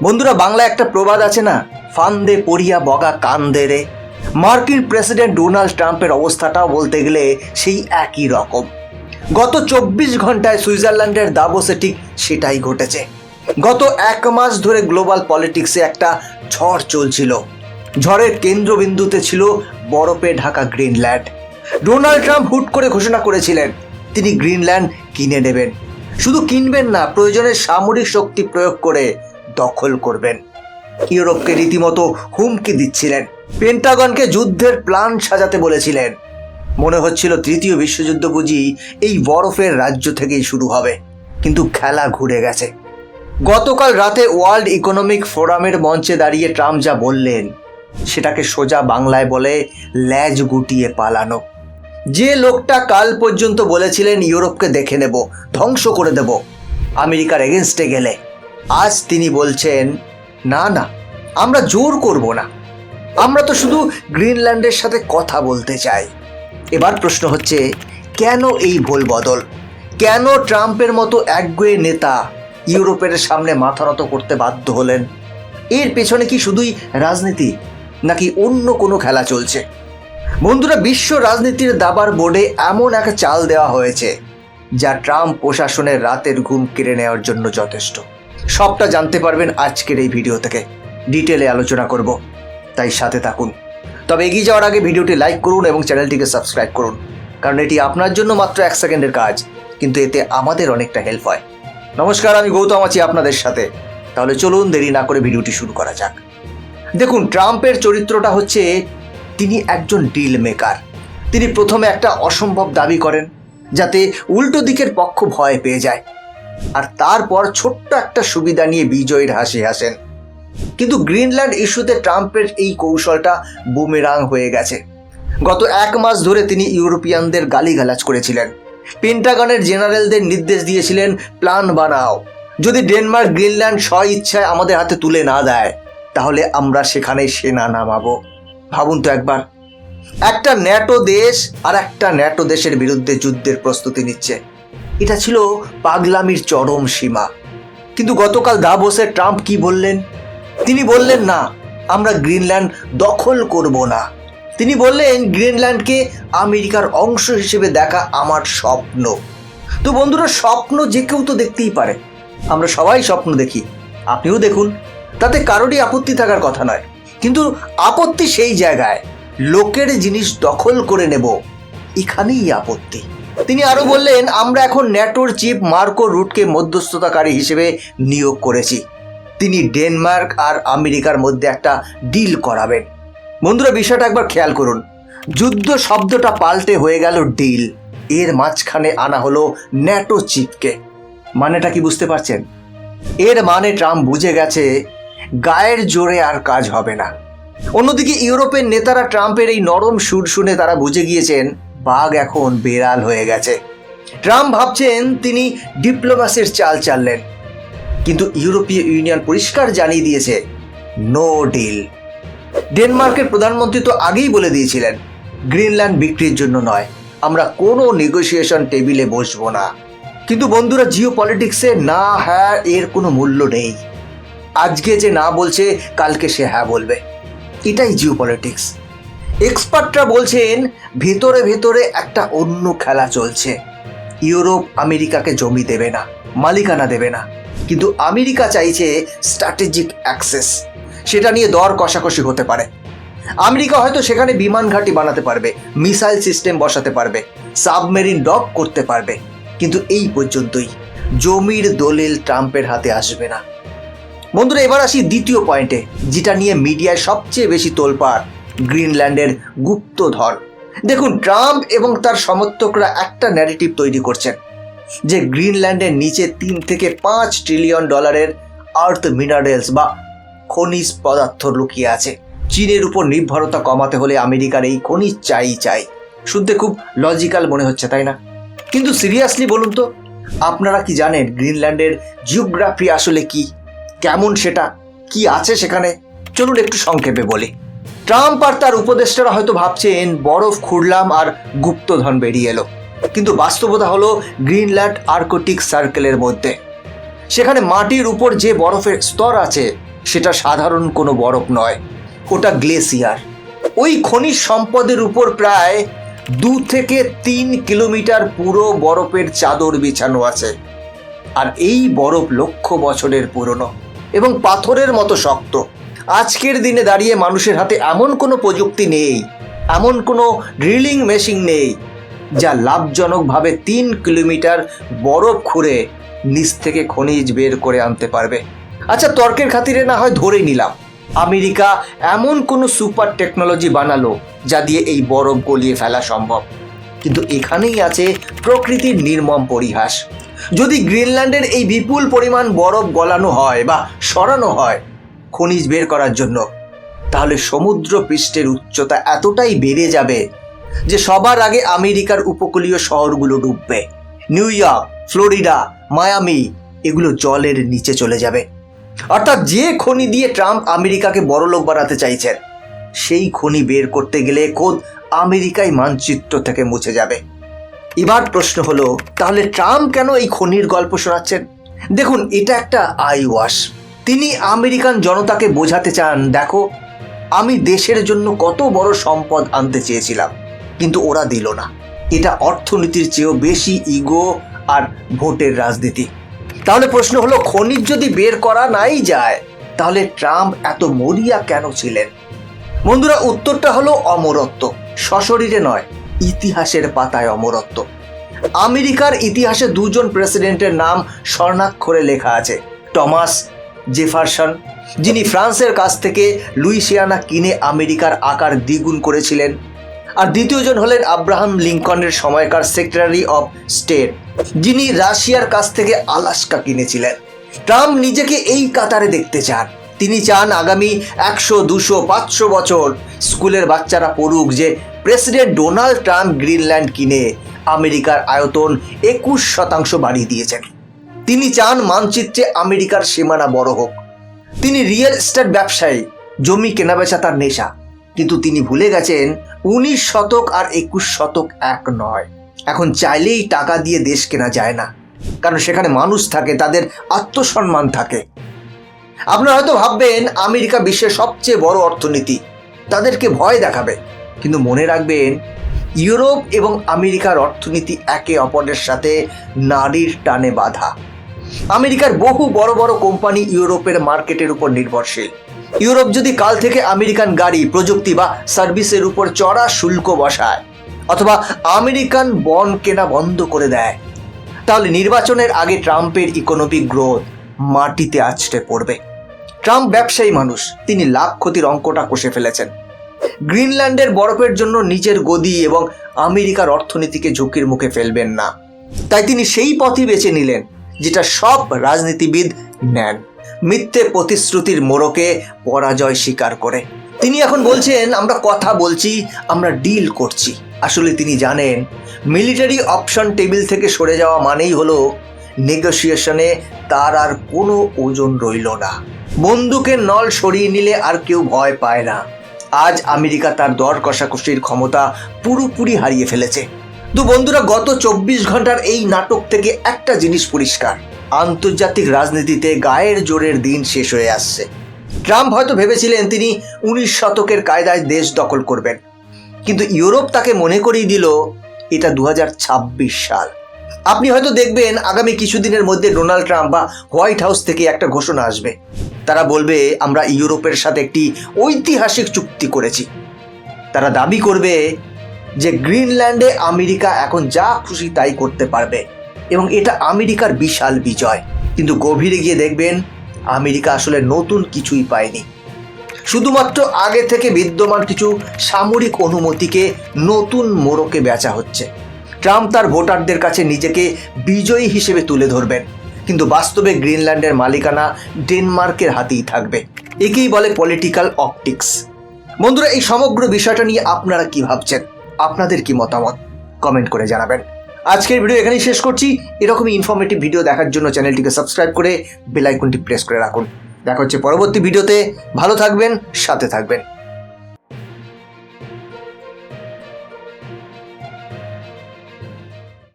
বন্ধুরা, বাংলায় একটা প্রবাদ আছে না, ফান্দে পড়িয়া বগা কান্দে রে। মার্কিন প্রেসিডেন্ট ডোনাল্ড ট্রাম্পের অবস্থাটাও বলতে গেলে সেই একই রকম। গত 24 ঘন্টায় সুইজারল্যান্ডের দাভোসে ঠিক সেটাই ঘটেছে। গত 1 মাস ধরে গ্লোবাল পলিটিক্সে একটা ঝড় চলছিল। ঝড়ের কেন্দ্রবিন্দুতে ছিল বরফে ঢাকা গ্রিনল্যান্ড। ডোনাল্ড ট্রাম্প হুট করে ঘোষণা করেছিলেন তিনি গ্রিনল্যান্ড কিনে নেবেন। শুধু কিনবেন না, প্রয়োজনে সামরিক শক্তি প্রয়োগ করে দখল করবেন। ইউরোপকে রীতিমতো হুমকি দিচ্ছিলেন, পেন্টাগনকে যুদ্ধের প্ল্যান সাজাতে বলেছিলেন। মনে হচ্ছিল তৃতীয় বিশ্বযুদ্ধ বুঝি এই বরফের রাজ্য থেকেই শুরু হবে। কিন্তু খেলা ঘুরে গেছে। গতকাল রাতে ওয়ার্ল্ড ইকোনমিক ফোরামের মঞ্চে দাঁড়িয়ে ট্রাম্প যা বললেন সেটাকে সোজা বাংলায় বলে ল্যাজ গুটিয়ে পালানো। যে লোকটা কাল পর্যন্ত বলেছিলেন ইউরোপকে দেখে নেব, ধ্বংস করে দেব আমেরিকার এগেনস্টে গেলে, আজ তিনি বলছেন না না, আমরা জোর করব না, আমরা তো শুধু গ্রিনল্যান্ডের সাথে কথা বলতে চাই। এবার প্রশ্ন হচ্ছে, কেন এই ভুল বদল? কেন ট্রাম্পের মতো একগুঁয়ে নেতা ইউরোপের সামনে মাথা নত করতে বাধ্য হলেন? এর পেছনে কি শুধুই রাজনীতি, নাকি অন্য কোনো খেলা চলছে? বন্ধুরা, বিশ্ব রাজনীতির দাবার বোর্ডে এমন এক চাল দেওয়া হয়েছে যা ট্রাম্প প্রশাসনের রাতের ঘুম কেড়ে নেওয়ার জন্য যথেষ্ট। সবটা জানতে পারবেন আজকের এই ভিডিও থেকে, ডিটেলে আলোচনা করব, তাই সাথে থাকুন। তবে এগিয়ে যাওয়ার আগে ভিডিওটি লাইক করুন এবং চ্যানেলটিকে সাবস্ক্রাইব করুন, কারণ এটি আপনার জন্য মাত্র 1 সেকেন্ডের কাজ, কিন্তু এতে আমাদের অনেকটা হেল্প হয়। নমস্কার, আমি গৌতম আছি আপনাদের সাথে। তাহলে চলুন দেরি না করে ভিডিওটি শুরু করা যাক। দেখুন, ট্রাম্পের চরিত্রটা হচ্ছে তিনি একজন ডিল মেকার। তিনি প্রথমে একটা অসম্ভব দাবি করেন যাতে উল্টো দিকের পক্ষ ভয় পেয়ে যায়, আর তারপর ছোট্ট একটা সুবিধা নিয়ে বিজয়ের হাসি হাসেন। কিন্তু গ্রিনল্যান্ড ইস্যুতে ট্রাম্পের এই কৌশলটা বুমেরাং হয়ে গেছে। গত 1 মাস ধরে তিনি ইউরোপিয়ানদের গালিগালাজ করেছিলেন, পেন্টাগনের জেনারেলদের নির্দেশ দিয়েছিলেন প্ল্যান বানাও, যদি ডেনমার্ক গ্রিনল্যান্ড স্ব ইচ্ছায় আমাদের হাতে তুলে না দেয় তাহলে আমরা সেখানে সেনা নামাবো। ভাবুন তো একবার, একটা ন্যাটো দেশ আর একটা ন্যাটো দেশের বিরুদ্ধে যুদ্ধের প্রস্তুতি নিচ্ছে। এটা ছিল পাগলামির চরম সীমা। কিন্তু গতকাল দাভোসে ট্রাম্প কি বললেন? তিনি বললেন না, আমরা গ্রিনল্যান্ড দখল করব না। তিনি বললেন গ্রিনল্যান্ডকে আমেরিকার অংশ হিসেবে দেখা আমার স্বপ্ন। তো বন্ধুরা, স্বপ্ন যে কেউ তো দেখতেই পারে, আমরা সবাই স্বপ্ন দেখি, আপনিও দেখুন, তাতে কারোরই আপত্তি থাকার কথা নয়। কিন্তু আপত্তি সেই জায়গায়, লোকের জিনিস দখল করে নেব, এখানেই আপত্তি। তিনি আরো বললেন, আমরা এখন ন্যাটোর চিফ মার্কো রুটকে মধ্যস্থতাকারী হিসেবে নিয়োগ করেছি। তিনি ডেনমার্ক আর আমেরিকার মধ্যে একটা ডিল করাবেন। বন্ধুরা, বিষয়টা একবার খেয়াল করুন, যুদ্ধ শব্দটা পাল্টে হয়ে গেল ডিল। এর মাঝখানে আনা হলো ন্যাটো চিফকে। মানেটা কি বুঝতে পারছেন? এর মানে ট্রাম্প বুঝে গেছে গায়ের জোরে আর কাজ হবে না। অন্যদিকে ইউরোপের নেতারা ট্রাম্পের এই নরম সুর শুনে তারা বুঝে গিয়েছেন বাঘ এখন বেড়াল হয়ে গেছে। ট্রাম্প ভাবছেন তিনি ডিপ্লোম্যাসির চাল চাললেন, কিন্তু ইউরোপীয় ইউনিয়ন পরিষ্কার জানিয়ে দিয়েছে নো ডিল। ডেনমার্কের প্রধানমন্ত্রী তো আগেই বলে দিয়েছিলেন গ্রিনল্যান্ড বিক্রির জন্য নয়, আমরা কোনো নেগোসিয়েশন টেবিলে বসবো না। কিন্তু বন্ধুরা, জিও পলিটিক্সে না হ্যাঁ এর কোনো মূল্য নেই। আজকে যে না বলছে কালকে সে হ্যাঁ বলবে, এটাই জিও পলিটিক্স। এক্সপার্টরা বলছেন ভেতরে ভেতরে একটা অন্য খেলা চলছে। ইউরোপ আমেরিকাকে জমি দেবে না, মালিকানা দেবে না, কিন্তু আমেরিকা চাইছে স্ট্র্যাটেজিক অ্যাক্সেস। সেটা নিয়ে দর কষাকষি হতে পারে। আমেরিকা হয়তো সেখানে বিমান ঘাঁটি বানাতে পারবে, মিসাইল সিস্টেম বসাতে পারবে, সাবমেরিন ডক করতে পারবে, কিন্তু এই পর্যন্তই। জমির দলিল ট্রাম্পের হাতে আসবে না। বন্ধুরা, এবার আসি দ্বিতীয় পয়েন্টে, যেটা নিয়ে মিডিয়ায় সবচেয়ে বেশি তোলপাড়, গ্রিনল্যান্ডের গুপ্তধন। দেখুন, ট্রাম্প এবং তার সমর্থকরা একটা ন্যারেটিভ তৈরি করছেন যে গ্রিনল্যান্ডের নিচে 3 থেকে 5 ট্রিলিয়ন ডলারের আর্থ মিনারেলস বা খনিজ পদার্থ লুকিয়ে আছে। চীনের উপর নির্ভরতা কমাতে হলে আমেরিকার এই খনিজ চাই। শুনতে খুব লজিক্যাল মনে হচ্ছে, তাই না? কিন্তু সিরিয়াসলি বলুন তো, আপনারা কি জানেন গ্রিনল্যান্ডের জিওগ্রাফি আসলে কি, কেমন সেটা, কি আছে সেখানে? চলুন একটু সংক্ষেপে বলি। ট্রাম্প আর তার উপদেষ্টারা হয়তো ভাবছেন বরফ খুঁড়লাম আর গুপ্তধন বেরিয়ে এলো, কিন্তু বাস্তবতা হলো গ্রিনল্যান্ড আর্কটিক সার্কেলের মধ্যে। সেখানে মাটির উপর যে বরফের স্তর আছে সেটা সাধারণ কোনো বরফ নয়, ওটা গ্লেসিয়ার। ওই খনিজ সম্পদের উপর প্রায় 2 থেকে 3 কিলোমিটার পুরো বরফের চাদর বিছানো আছে। আর এই বরফ লক্ষ বছরের পুরনো এবং পাথরের মতো শক্ত। আজকের দিনে দাঁড়িয়ে মানুষের হাতে এমন কোনো প্রযুক্তি নেই, এমন কোনো ড্রিলিং মেশিন নেই যা লাভজনকভাবে 3 কিলোমিটার বরফ খুঁড়ে নিচ থেকে খনিজ বের করে আনতে পারবে। আচ্ছা, তর্কের খাতিরে না হয় ধরে নিলাম আমেরিকা এমন কোনো সুপার টেকনোলজি বানালো যা দিয়ে এই বরফ গলিয়ে ফেলা সম্ভব। কিন্তু এখানেই আছে প্রকৃতির নির্মম পরিহাস। যদি গ্রিনল্যান্ডের এই বিপুল পরিমাণ বরফ গলানো হয় বা সরানো হয় খনিজ বের করার জন্য, তাহলে সমুদ্র পৃষ্ঠের উচ্চতা এতটাই বেড়ে যাবে যে সবার আগে আমেরিকার উপকূলীয় শহরগুলো ডুববে। নিউ ইয়র্ক, ফ্লোরিডা, মায়ামি এগুলো জলের নিচে চলে যাবে। অর্থাৎ যে খনি দিয়ে ট্রাম্প আমেরিকাকে বড়লোক বানাতে চাইছেন, সেই খনি বের করতে গেলে খোদ আমেরিকাই মানচিত্র থেকে মুছে যাবে। এবার প্রশ্ন হলো, তাহলে ট্রাম্প কেন এই খনির গল্প শোনাচ্ছেন? দেখুন, এটা একটা আই ওয়াশ। তিনি আমেরিকান জনতাকে বোঝাতে চান, দেখো আমি দেশের জন্য কত বড় সম্পদ আনতে চেয়েছিলাম, কিন্তু ওরা দিল না। এটা অর্থনীতির চেয়েও বেশি ইগো আর ভোটের রাজনীতি। তাহলে প্রশ্ন হলো, খনিজ যদি বের করা নাই যায় তাহলে ট্রাম্প এত মরিয়া কেন ছিলেন? বন্ধুরা, উত্তরটা হলো অমরত্ব। সশরীরে নয়, ইতিহাসের পাতায় অমরত্ব। আমেরিকার ইতিহাসে 2 জন প্রেসিডেন্টের নাম স্বর্ণাক্ষরে লেখা আছে। টমাস জেফারসন, যিনি ফ্রান্সের কাছ থেকে লুইসিয়ানা কিনে আমেরিকার আকার দ্বিগুণ করেছিলেন, আর দ্বিতীয়জন হলেন আব্রাহাম লিঙ্কনের সময়কার সেক্রেটারি অফ স্টেট, যিনি রাশিয়ার কাছ থেকে আলাস্কা কিনেছিলেন। ট্রাম্প নিজেকে এই কাতারে দেখতে চান। তিনি চান আগামী 100, 200, 500 বছর স্কুলের বাচ্চারা পড়ুক যে প্রেসিডেন্ট ডোনাল্ড ট্রাম্প গ্রিনল্যান্ড কিনে আমেরিকার আয়তন 21% বাড়িয়ে দিয়েছেন। তিনি চান মানচিত্রে আমেরিকার সীমানা বড় হোক। তিনি রিয়েল এস্টেট ব্যবসায়ী, জমি কেনাবেচা তার নেশা। কিন্তু তিনি ভুলে গেছেন 19 শতক আর 21 শতক এক নয়। এখন চাইলেই টাকা দিয়ে দেশ কেনা যায় না, কারণ সেখানে মানুষ থাকে, তাদের আত্মসম্মান থাকে। আপনারা হয়তো ভাববেন আমেরিকা বিশ্বের সবচেয়ে বড় অর্থনীতি, তাদেরকে ভয় দেখাবে। কিন্তু মনে রাখবেন, ইউরোপ এবং আমেরিকার অর্থনীতি একে অপরের সাথে নাড়ির টানে বাঁধা। আমেরিকার বহু বড় বড় কোম্পানি ইউরোপের মার্কেটের উপর নির্ভরশীল। ইউরোপ যদি কাল থেকে আমেরিকান গাড়ি, প্রযুক্তি বা সার্ভিসের উপর চড়া শুল্ক বসায় অথবা আমেরিকান বন্ড কেনা বন্ধ করে দেয়, তাহলে নির্বাচনের আগে ট্রাম্পের ইকোনমিক গ্রোথ মাটিতে আছড়ে পড়বে। ট্রাম্প ব্যবসায়ী মানুষ, তিনি লাভ ক্ষতির অঙ্কটা কষে ফেলেছেন। গ্রিনল্যান্ডের বরফের জন্য নিজের গদি এবং আমেরিকার অর্থনীতিকে ঝুঁকির মুখে ফেলবেন না। তাই তিনি সেই পথই বেছে নিলেন যেটা সব রাজনীতিবিদ নেন, মিথ্যে প্রতিশ্রুতির মোড়কে পরাজয় স্বীকার করে। তিনি এখন বলছেন আমরা কথা বলছি, আমরা ডিল করছি। আসলে তিনি জানেন মিলিটারি অপশন টেবিল থেকে সরে যাওয়া মানেই হলো নেগোসিয়েশনে তার আর কোনো ওজন রইল না। বন্দুকের নল সরিয়ে নিলে আর কেউ ভয় পায় না। আজ আমেরিকা তার দর কষাকষির ক্ষমতা পুরোপুরি হারিয়ে ফেলেছে। তো বন্ধুরা, গত 24 ঘন্টার এই নাটক থেকে একটা জিনিস পরিষ্কার, আন্তর্জাতিক রাজনীতিতে গায়ের জোরের দিন শেষ হয়ে আসছে। ট্রাম্প হয়তো ভেবেছিলেন তিনি 19 শতকের কায়দায় দেশ দখল করবেন, কিন্তু ইউরোপ তাকে মনে করিয়ে দিল এটা 2026 সাল। আপনি হয়তো দেখবেন আগামী কিছুদিনের মধ্যে ডোনাল্ড ট্রাম্প বা হোয়াইট হাউস থেকে একটা ঘোষণা আসবে। তারা বলবে আমরা ইউরোপের সাথে একটি ঐতিহাসিক চুক্তি করেছি। তারা দাবি করবে যে গ্রিনল্যান্ডে আমেরিকা এখন যা খুশি তাই করতে পারবে এবং এটা আমেরিকার বিশাল বিজয়। কিন্তু গভীরে গিয়ে দেখবেন আমেরিকা আসলে নতুন কিছুই পায়নি, শুধুমাত্র আগে থেকে বিদ্যমান কিছু সামরিক অনুমতিকে নতুন মোড়কে বেচা হচ্ছে। ট্রাম্প তার ভোটারদের কাছে নিজেকে বিজয়ী হিসেবে তুলে ধরবেন, কিন্তু বাস্তবে গ্রিনল্যান্ডের মালিকানা ডেনমার্কের হাতেই থাকবে। একেই বলে পলিটিক্যাল অপটিক্স। বন্ধুরা, এই সমগ্র বিষয়টা নিয়ে আপনারা কি ভাবছেন? আপনাদের কি মতামত কমেন্ট করে জানাবেন। আজকের ভিডিও এখানেই শেষ করছি। এরকমই ইনফরমেটিভ ভিডিও দেখার জন্য চ্যানেলটিকে সাবস্ক্রাইব করে বেল আইকনটি প্রেস করে রাখুন। দেখা হচ্ছে পরবর্তী ভিডিওতে। ভালো থাকবেন, সাথে থাকবেন।